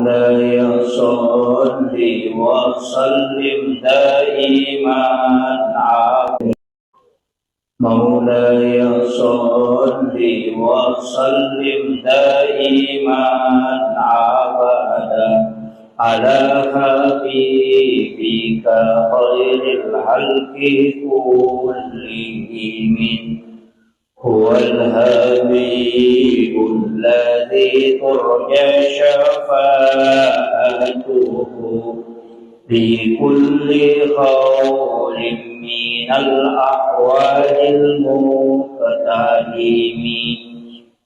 مولاي صل وسلم دائما مولاي صل وسلم دائما أبدا على حبيبك خير الخلق كلهم هو الحبيب الذي ترجى شفاعته في كل قول من الأحوال المقتدم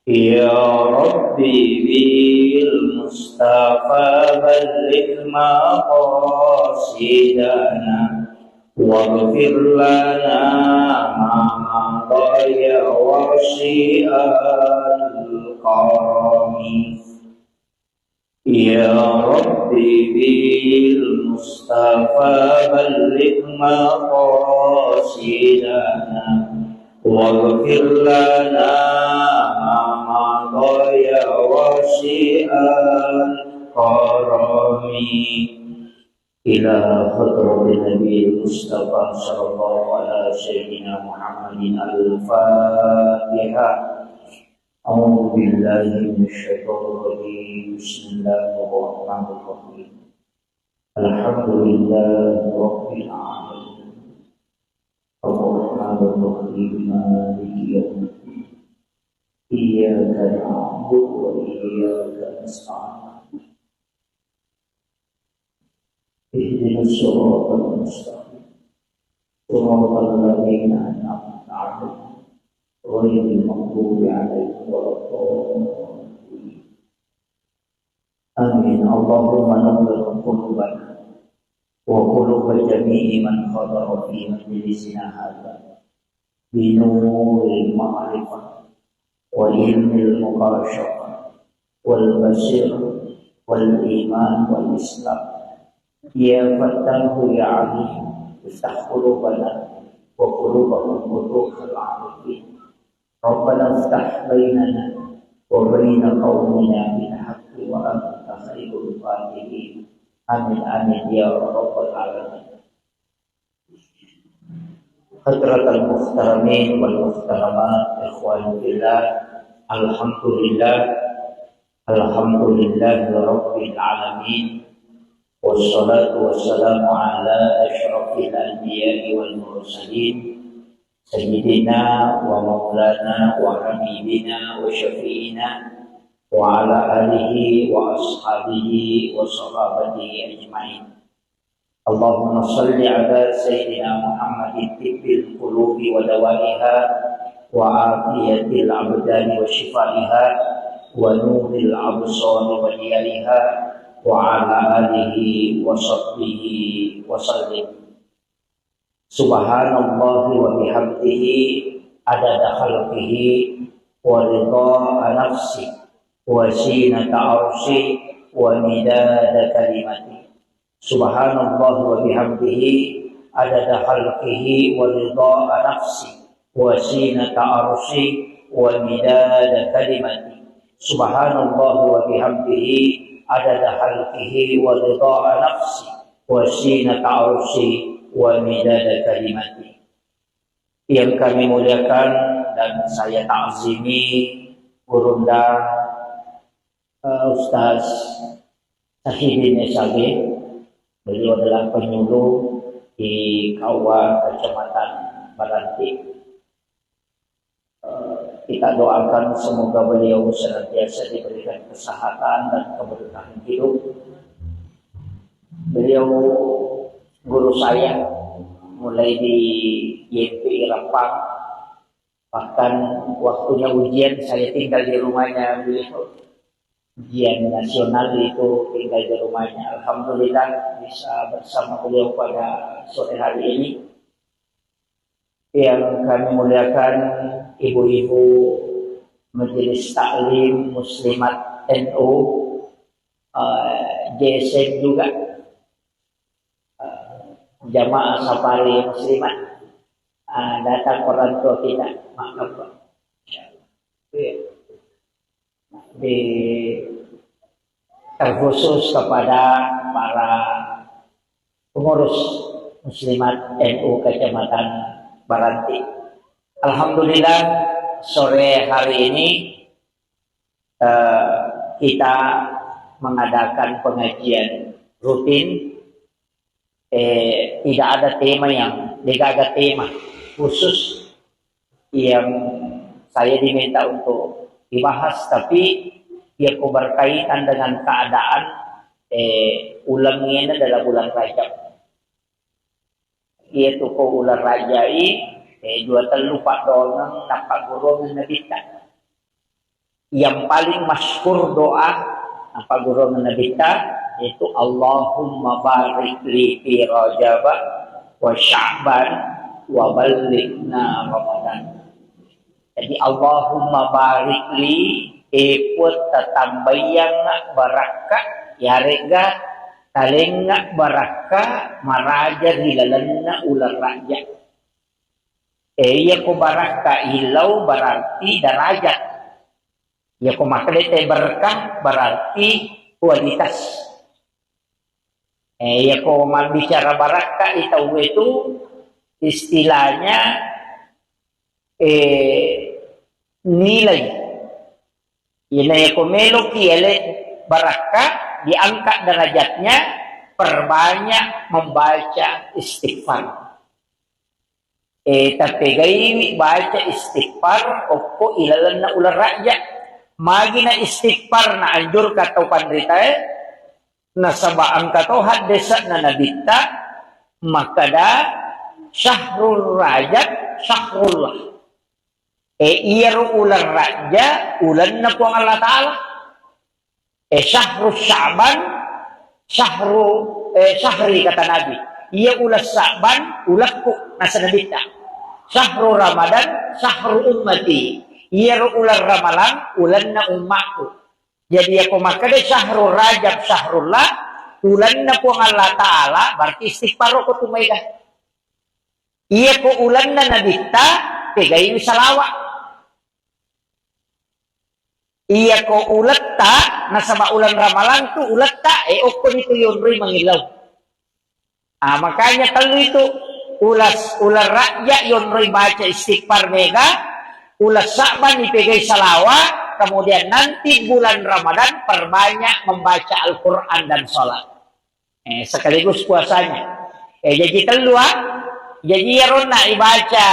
يا ربي بالمصطفى بلغ مقاصدنا واغفر لنا ما مضى وشيء الكرم يا ربي بالمصطفى بلغ مقاصدنا واغفر لنا ما مضى وشيء الكرم إلى حضرة النبي المصطفى صلى الله على سيدنا محمد الفاتحة. أعوذ بالله من الشيطان الرجيم. بسم الله الرحمن الرحيم. الحمد لله رب العالمين الرحمن الرحيم مالك يوم الدين إياك نعبد وإياك نستعين اهدنا الصراط المستقيم صراط الذين أنعمت عليهم غير المغضوب عليهم ولا الضالين آمين. اللهم نور قلوبنا وقلوب جميع من حضر في مجلسنا هذا بنور المعرفة وعلم المباشرة والبصيرة والإيمان والإسلام. Ya Fattahu ya Alim iftah qulubana wa qulubahum quluhal arifin Rabbana iftah bainana wa baina qawmina bil haqqi wa anta khairul fatihin. Amin amin ya rabbal alamin. Hadratal muhtaramin wal muhtaramat ikhwan fillah, alhamdulillah rabbil alamin. Wassalatu wassalamu ala asyrafil anbiya'i wal mursalin sayyidina wa maulana wa habibina wa syafi'ina wa ala alihi wa ashabihi wa sahabatihi ajma'in. Allahumma salli ala sayyidina Muhammadin tibbil qulubi wa dawaiha wa afiyatil abdani wa shifaiha wa nuril absari wa diyaliha wa ala alihi wa sahbihi wa sallim. Subhanallahi wa bihamdihi adada khalqihi wa ridha nafsi wa zinata arshi wa midada kalimati. Subhanallahi wa bihamdihi adada khalqihi wa ridha nafsi wa zinata arshi wa midada kalimati. Subhanallahi wa bihamdihi adada khalqihi wa ridha nafsi wa zinata arshi wa midada kalimati. Yang kami muliakan dan saya ta'zimi Gurunda Ustaz Sahidin SAG. Beliau adalah penyuluh di KUA Kecamatan Baranti. Kita doakan semoga beliau senantiasa diberikan kesehatan dan keberkahan hidup. Beliau guru saya mulai di YPI Rempang, bahkan waktunya ujian saya tinggal di rumahnya beliau. Ujian nasional itu tinggal di rumahnya. Alhamdulillah bisa bersama beliau pada sore hari ini. Yang kami muliakan ibu-ibu Majelis Taklim Muslimat NU, JSN juga, Jamaah Safari Muslimat, datang orang tua kita, maaf Pak. Di terkhusus kepada para pengurus Muslimat NU Kecamatan Baranti. Alhamdulillah sore hari ini kita mengadakan pengajian rutin. Tidak ada tema khusus yang saya diminta untuk dibahas, tapi dia berkaitan dengan keadaan ulangnya dalam bulan Rajab. Yaitu ko ulang rajai dua terlupa dongang nampak golongan nabita. Yang paling masyhur doa nampak golongan nabita yaitu Allahumma barik li fi Rajab wa Sya'ban wa ballighna Ramadan. Jadi Allahumma barik li ikut tatambayang barakat yarega talengak baraka maraja hilalanna ular raja. Ya ko baraka hilau berarti derajat. Ya ko maklete berkah berarti kualitas. Ya ko bicara baraka itu istilahnya nilai. Ini ko melo kiele baraka diangkat derajatnya, perbanyak membaca istighfar. Tapi gaya baca istighfar, opo ilalan na ular raja. Magi na istighfar na anjur katau pandrita na sabaan katau hadesa na nabita, makada syahrul rajab syahrullah. Iyaro ular raja, ulan na po ang Allah Ta'ala. Syahrul Sya'ban syahri kata Nabi. Ia ulas Sya'ban ulakku nasa nabita. Syahrul Ramadan syahrul ummati. Ia ular Ramalan ulan na umatku. Jadi aku makanya syahrul Rajab syahrullah ulan na po ang Allah Ta'ala berarti istighfar ko tumayga. Ia ko ulan na nabita kagayin salawat. Iya ko ulat ta nasa ulan ramalan tu ulat ta okon itu yunri mangilaw. Makanya kalau itu ular rakyat yunri baca istighfar mega, ulas Sya'ban dipegai salawat, kemudian nanti bulan Ramadan perbanyak membaca Al-Quran dan sholat. Sekaligus puasanya. Jadi keluar, jadi yarona ibaca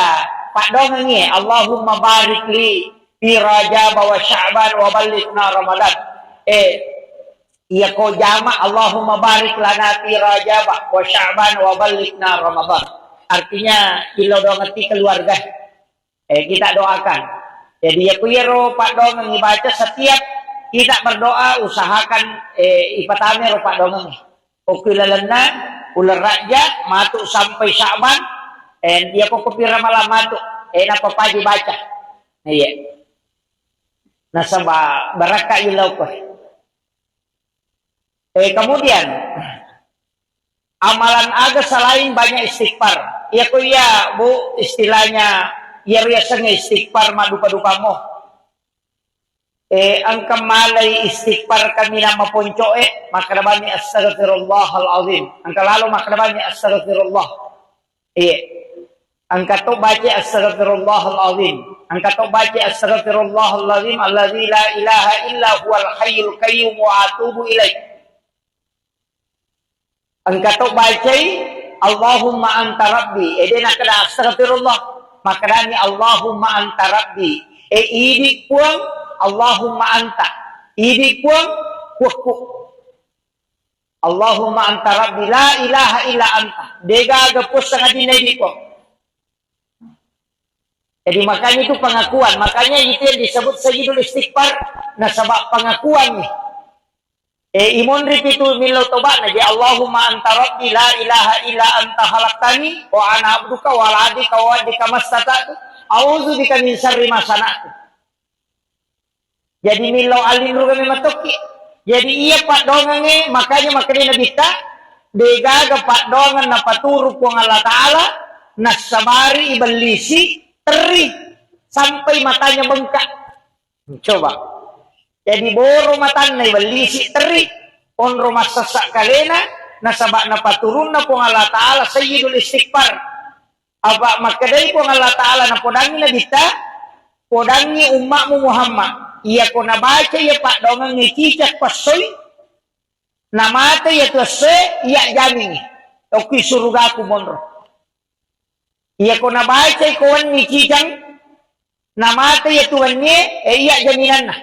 Pak Dongeng Allahumma barik li fi Rajab wa Sya'ban wa ballighna Ramadan. Iya ko jama Allahumma barik lana fi Rajab wa Sya'ban wa ballighna Ramadan. Artinya ilo do ngerti keluarga. Kita doakan. Jadi ya kuyero Pak Dongeng dibaca setiap kita berdoa usahakan ipatame ro Pak Dongeng. Okilalana ular raja matu sampai Sya'ban dia ko kepira malam matu napa paji baca. Iya. Nasaba baraka ilaw ko. Kemudian amalan aga selain banyak istighfar. Ya ko ya bu istilahnya ya biasanya istighfar madupa-dupa mo. Ang kamalay istighfar kami na mapunco makrabani astaghfirullahal azim. Ang kalalo makrabani astaghfirullah. Ang kato baca astaghfirullahal azim. Ang kato baca astaghfirullahal azim alladzi la ilaha illa huwal hayyul qayyum wa atubu ilaih. Ang kato baca Allahumma anta rabbi. Dena kada astaghfirullah. Makadani Allahumma anta rabbi. Idi puang Allahumma anta. Idi puang kuku. Allahumma anta rabbi la ilaha illa anta. Dega gapus sangat dinedi ko. Jadi makanya itu pengakuan. Makanya itu yang disebut sayyidul istighfar. Nah sebab pengakuan nih. Imun itu milau tobat naji Allahumma anta rabbi la ilaha illa anta khalaqtani wa ana abduka wa la adika wa adika mastata'tu a'udzu bika min syarri ma sana'tu. Jadi milau alin ruga mematoki. Jadi iya Pak Dongeng makanya nabita degaga Pak Dongen na paturu ko Allah Ta'ala nasabari ibalisi teri sampai matanya bengkak. Coba. Jadi boro matanya ibalisi teri onro masasak kalena nasabak na paturun na po Allah Ta'ala sayyidul istighfar aba makadai po Allah Ta'ala na podangi na dita podangi umakmu Muhammad iya ko nabaca ya pak dongang ngicicak pasoy namate ya tuase iya jamin oki surugaku monro iya ko nabaca ikawan ngicicang namate ya tuannya iya jaminan na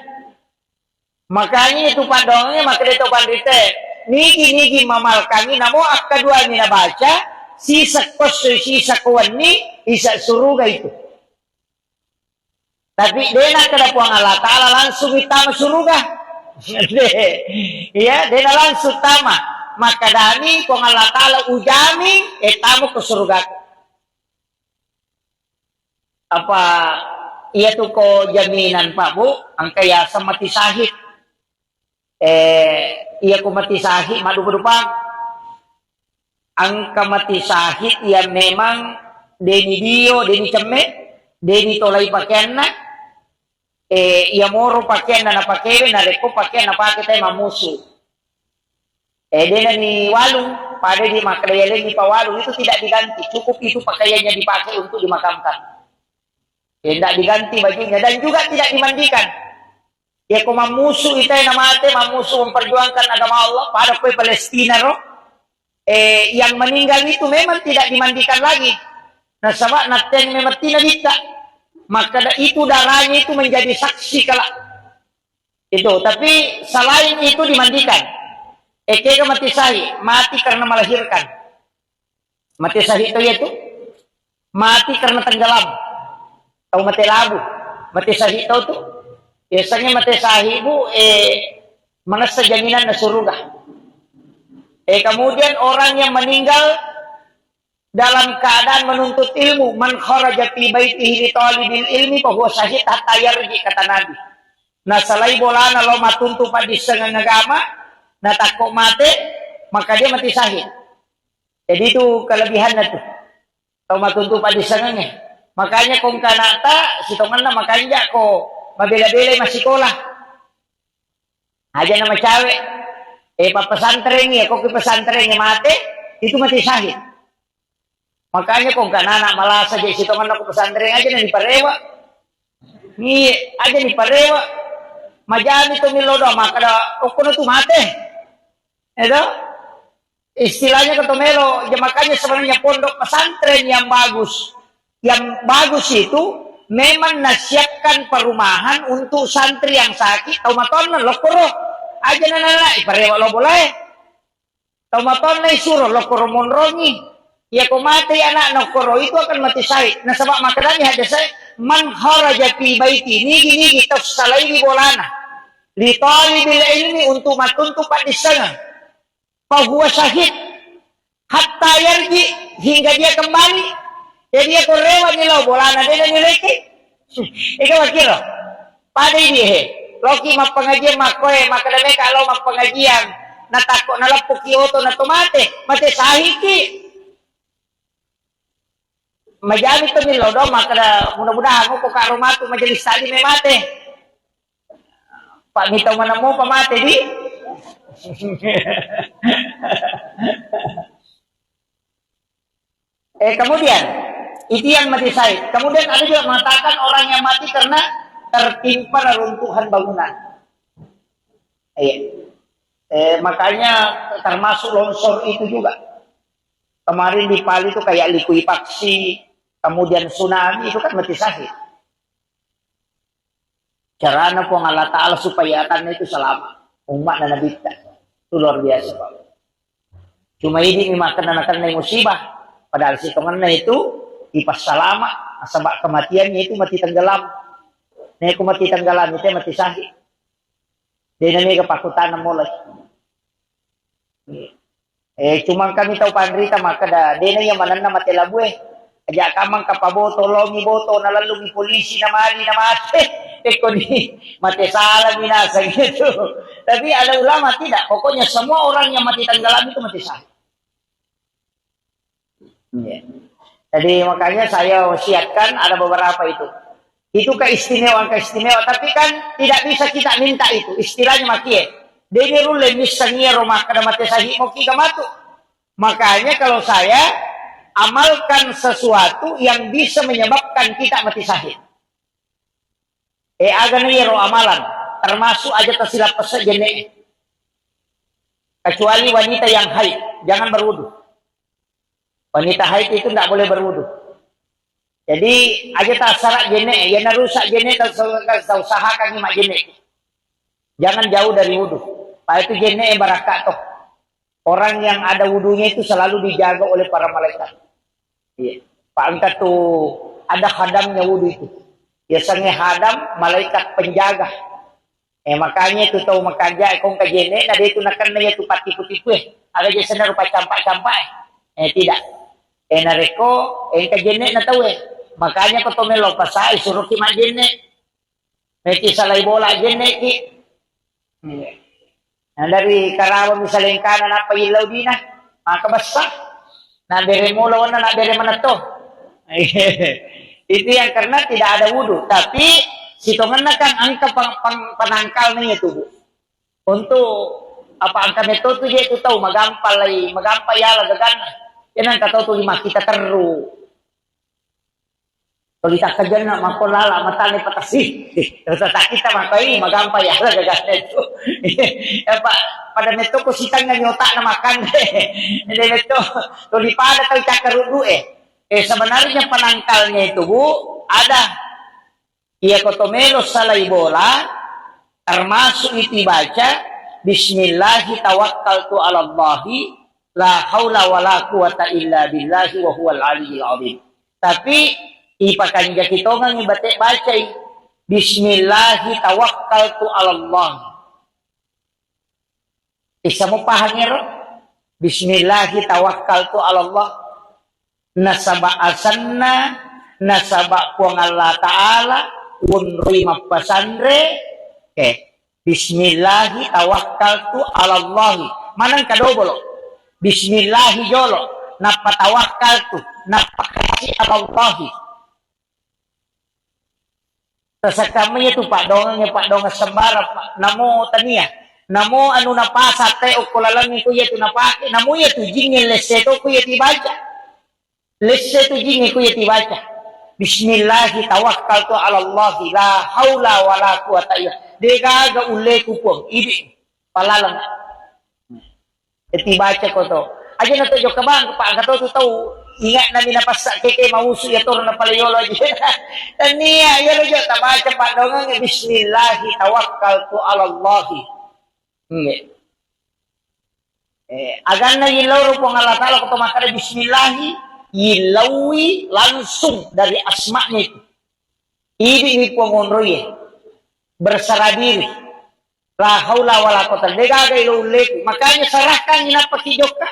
makanya itu padongnya maka itu pandite niki mamal kami namo kedua ini baca sisa kos sisa kawan ni isa suruga itu tapi dena kada puang Allah Ta'ala langsung itama suruga ya dena langsung tama maka dani puang Allah Ta'ala ujami etamu ke surga apa iya tuh ko jaminan Pak Bu angka ya mati sahid iya ko mati sahid madu berupang angka mati sahid ya memang deni dio deni ceme deni tolai pakaian na iya moro pakaian na pakewe na reko pakaian na pakai tay mamusu dena ni walung pada di makayale ni pawalung itu tidak diganti cukup itu pakaiannya dipakai untuk dimakamkan tidak diganti bajunya dan juga tidak dimandikan ya ko mamusu itay na mate mamusu memperjuangkan agama Allah pada kue Palestina roh yang meninggal itu memang tidak dimandikan lagi nah sama naten memang tidak bisa maka itu darahnya itu menjadi saksi kala itu tapi selain itu dimandikan kega mati sahih mati karena melahirkan mati sahih itu mati karena tenggelam atau mati labu mati sahih itu tuh biasanya mati sahih bu mana sejaminan na surga kemudian orang yang meninggal dalam keadaan menuntut ilmu man kharaja fi baitihi li talibil ilmi fa huwa syahid hatta yarji kata Nabi nah salai bolana lo matuntu pa disengang agama na takok mate maka dia mati syahid jadi itu kelebihannya tuh tau matuntu pa disengangnya makanya kong kanata si teman makanya ko mabela-bela masih sekolah aja nama cewek pak pesantren ya kok pesantrennya mati itu mati syahid makanya kok kan anak malah saja si teman aku pesantren aja nih parewa nih aja nih parewa majani itu milodo maka ada ukuran itu mati itu istilahnya ketomelo ya makanya sebenarnya pondok pesantren yang bagus itu memang nasihatkan perumahan untuk santri yang sakit tau maton lokoro aja nana parewa lo boleh tau maton suruh lokoro monrongi ya kau mati anak nokoro itu akan mati syahid nah sebab makanya ada saya man kharaja fi baiti nigi tafsalaini bolana li talibil ilmi untuk matuntu pak di sana fa huwa syahid hatta yarji hingga dia kembali jadi dia korewa nilau bolana dia nileki ikaw kira pada ini loki mak pengajian makoy makadame kalau mak pengajian natako nalapok kyoto na tomate mati sahiki majami to nilodo maka mudah-mudahan mo ko karumatu majelis tali may mate pak ngitaw man mo pamate di kemudian itu yang mati syahid. Kemudian ada juga mengatakan orang yang mati karena tertimpa reruntuhan bangunan. Makanya termasuk longsor itu juga. Kemarin di Palu itu kayak likuifaksi, kemudian tsunami itu kan mati syahid. Caranya pun Allah Ta'ala supaya akan itu selamat. Umat dan Nabi itu luar biasa Pak. Cuma ini makan anak-anak musibah. Padahal si temannya itu ipas salama, sebab kematiannya itu mati tenggelam. Nih aku mati tenggelam itu mati syahid. Dia ini kepakutan mulai. Cuma kami tahu pandrita maka dah. Dia yang mana nama telabue. Ajak kamang kapaboto, lomi boto, nalalungi polisi, namali, namate. Ni mati salah binasa gitu. Tapi ada ulama tidak. Pokoknya semua orang yang mati tenggelam itu mati syahid. Jadi makanya saya wasiatkan ada beberapa itu. Itu keistimewaan. Tapi kan tidak bisa kita minta itu. Istilahnya makie. Dene rule misalnya rumah kada mati sahih mau ki gamatu. Makanya kalau saya amalkan sesuatu yang bisa menyebabkan kita mati sahih. Agak nih amalan termasuk aja tersilap pesek jene. Kecuali wanita yang haid, jangan berwudu. Wanita haid itu tidak boleh berwudu. Jadi aja tak syarat jene, ya rusak jene tak usahakan mak jene. Jangan jauh dari wudu. Pak itu jene barakat toh. Orang yang ada wudunya itu selalu dijaga oleh para malaikat. Iya. Pak angkat tuh ada khadamnya wudu itu. Biasanya khadam malaikat penjaga. Makanya itu tahu makanya kong kajene ada itu nakan na itu pati-putipu ada jasa na rupa campak-campak tidak nareko kajene na tahu makanya ko tomelo pasai suruh ki majene meti salay bola jene ki dari Karawang misalnya kanan apa ilaw din maka basta na bere molo na bere mana to itu yang karena tidak ada wudu tapi sitongan na kan angka penangkal niya tubuh. Untuk apa angka metode dia itu tahu magampay yala gagana. Yan ang kataw to lima kita teru. Kalau kita kerja na makolala matali patasi. Terus kita makai magampay yala gagana itu. Apa pada metode ko sitang na nyota na makan. Hindi metode tulipada tayo cakarudu sebenarnya penangkalnya itu Bu ada ia kotomelo salay bola termasuk itu baca bismillahi tawakkaltu ala Allahi la haula wala quwata illa billahi wa huwal aliyyil azim. Tapi ipakan jakitongan ibate baca bismillahi tawakkaltu ala Allah. Bisa mo pahangiro bismillahi tawakkaltu ala Allah nasaba asanna nasaba puang Allah Ta'ala unrui mapasandre bismillahi tawakkaltu ala Allahi manang kadobolo bismillahi jolo napatawakkaltu napakasi ala Allahi tersakamanya itu Pak Donga sembara Pak namo tania namo anu napasa te ukulalangi ko yetu napake namo yetu jingin leseto ko yeti baca leseto jingin ko yeti baca bismillahi tawakkaltu ala Allah la haula wala quwata illa dega ga ulle kupong ibi palalang iti baca ko to aja na to jo kabang pa ka to tahu ingat na minapasak keke mausu ya tor na palayolo aja tania ya lo jo tabaca pa dongang bismillahi tawakkaltu ala Allah agan na ilaw ro pong Allah Ta'ala ko to makare bismillahi ilawi langsung dari asma'nya itu. Ini pengonroye berserah diri. La haula wala quwata illa billah. Makanya serahkan ina pakijoka.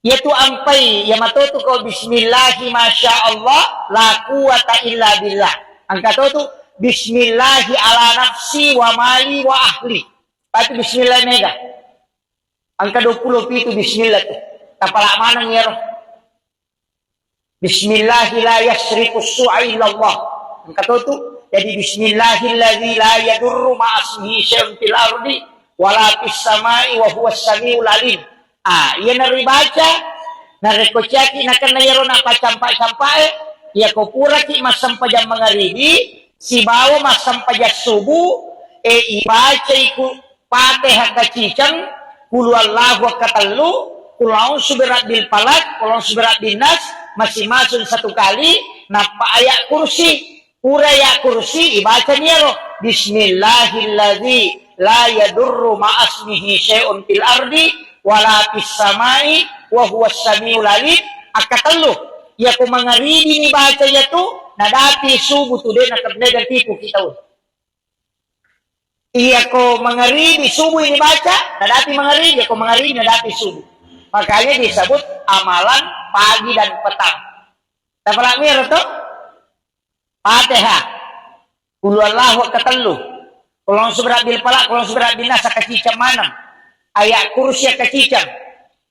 Yaitu ampai ya matoto ko bismillahi masya Allah la quwata illa billah. Angka tu bismillahi ala nafsi wa mali wa ahli. Pati bismillah mega. Angka 20 itu bismillah tu. Kapala mana ngero bismillahi la yasriku su'a illallah angka tu jadi bismillahilladzi la yadurru ma'asmihi syai'un fil ardi wala fis samai wa huwas samiul alim iya nari baca nari kocaki nakan ngero na pacampak-campak ya ko pura ki masampa jam mangaribi si bawa masampa jam subuh ibaca iku Fatihah kacicang qul huwallahu katallu Pulau suberat bil palak, pulau suberat bil nas, masing-masing satu kali. Napa ayat kursi, pura ayat kursi, dibaca niaro. Bismillahilladzi la yadurru ma'asmihi syai'un fil ardi, wala fis samai, wa huwas samiul alim. Akatalo, ya ko mangaridi ni baca ya tu, nadati subuh tu din nakabnega tipu kita. Iya ko mangaridi subuh ini baca, nadati mangaridi, ya ko mangaridi nadati subuh. Makanya disebut amalan pagi dan petang. Tapalak mir itu Fatihah. Qul huwallahu katelu. Kulon subrat bil palak, kulon subrat bil nas kacicam manam. Ayat kursi kacicam.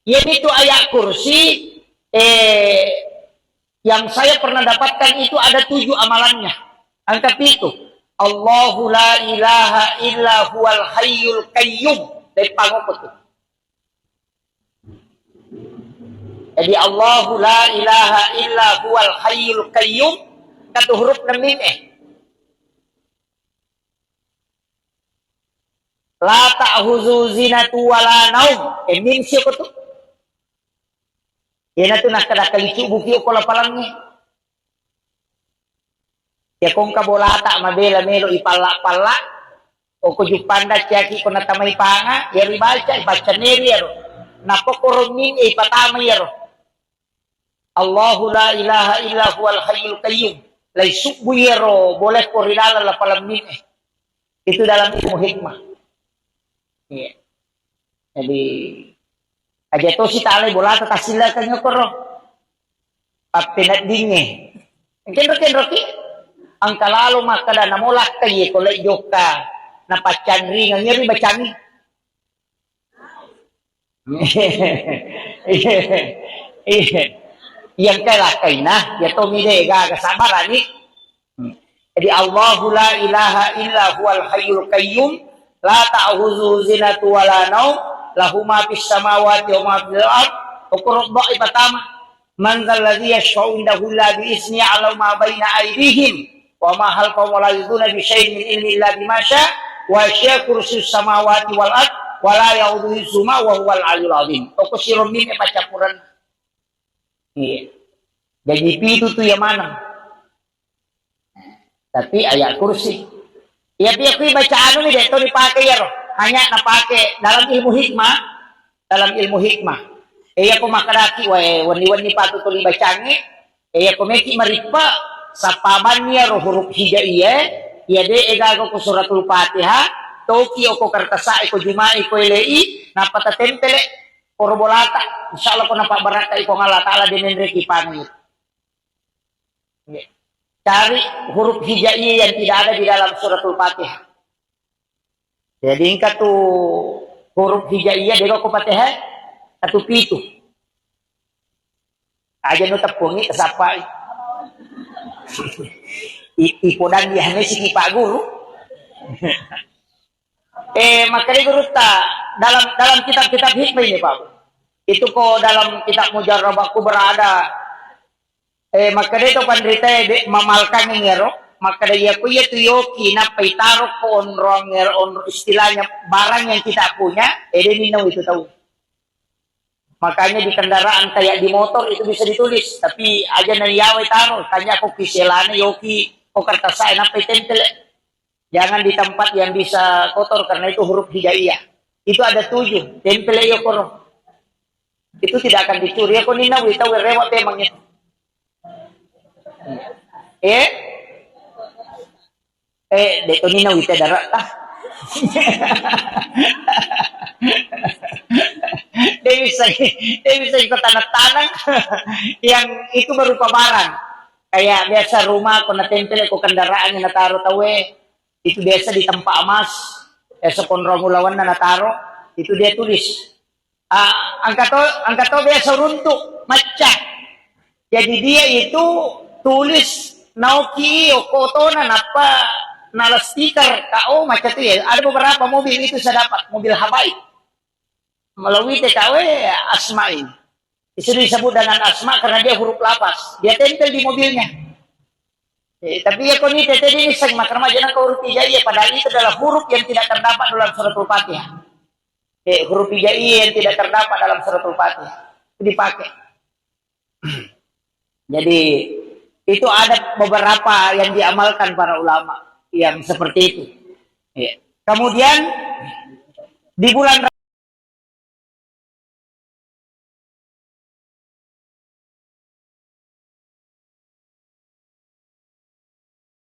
Ini tuh ayat kursi yang saya pernah dapatkan itu ada 7 amalannya. Angka itu. Allahu la ilaha illa huwal hayyul qayyum. Dari pangopot itu. Jadi Allahu la ilaha illa huwal hayyul qayyum. Kata huruf na mim La ta'khuzu zinatu wala naum. Mim siya ko to. Yan na to nakadakalicu buki o kolapalang ya kung kabolata mabela melo ipala-pala o kujupanda ciyaki ko natamay panga ya ribalca ibaca neri yaro napokoromin ipatama yaro Allahu la ilaha illa huwal hayyul qayyum lay subu yaro boleh ko rilala la palamin itu dalam ilmu hikmah ya. Jadi aja to si tali bolata tasila kanya koro papinat dinge ken-roki ang kalalo makada namulak kaye kolay joka na pachanri nga ngiri bachangi yang kalakay na yato mide gagasabarani jadi Allahu la ilaha illa huwal hayyul qayyum la ta'khuzu zinatu wala naum lahu ma fis samawati wa ma fil ard ukurud ibatama man dzal ladzi yashfa'u indahu la bi ismi ala ma baina aydihim wa ma halqaw wa la yuduna bi syai'in min ilmi illa bima syaa wa syaa kursiyyus samawati wal ard wa la ya'uduhu hifdzuhuma wa huwal 'aliyyul 'azim. Kusirun min pacapuran. Iya. Jadi itu tuh yang mana? Tapi ayat kursi. Ya dia kui baca anu nih itu dipakai ya roh. Hanya napake dalam ilmu hikmah, Iya ko makadaki wani patutuli bacangi. Iya ko meki maripa sa paman niya ro huruf hijaiyah ya de egago ko suratul Fatihah toki ko kartasa ko juma'i ko ilei napatatempele korbolata insyaallah ko napabaraka ko ngala taala dinen reki pangit cari huruf hijaiyah yang tidak ada di dalam suratul Fatihah jadi ingka tu huruf hijaiyah dego ko Fatihah atau pitu aja nu tepungi kesapai ipodan dia hanya si Pak Guru. Makanya guru dalam kitab-kitab hikmah ini Pak. Itu kok dalam kitab Mujarrabaku berada. Makanya itu pandrita mamalkan ngero. Makanya aku ya tuh yoki napai taruh ko onrong istilahnya barang yang kita punya. Dia minum itu tahu. Makanya di kendaraan kayak di motor itu bisa ditulis, tapi aja nariyawe taruh, tanya aku kiselane yoki, kok kertas saya napai tempel. Jangan di tempat yang bisa kotor karena itu huruf hijaiyah. Itu ada 7, tempel yokoro. Itu tidak akan dicuri. Aku nina wita werewat emang itu. Deto nina wita darat lah. Dia bisa ikut tanah-tanah yang itu berupa barang kayak biasa rumah kena tempel ko kendaraan yang nataro tawe itu biasa di tempat emas sepon romulawan na nataro itu dia tulis angkato biasa runtuk macah jadi dia itu tulis naoki o kotona napa nala stiker kao macam itu ya ada beberapa mobil itu saya dapat mobil habaib melalui TKW Asma ini. Itu disebut dengan Asma karena dia huruf lapas. Dia tempel di mobilnya. Tapi ya kau ini ini seng makar majalah ke huruf hijaiyah. Padahal itu adalah huruf yang tidak terdapat dalam suratul Fatihah. Huruf hijaiyah yang tidak terdapat dalam suratul Fatihah. Itu dipakai. Jadi itu ada beberapa yang diamalkan para ulama yang seperti itu. Kemudian di bulan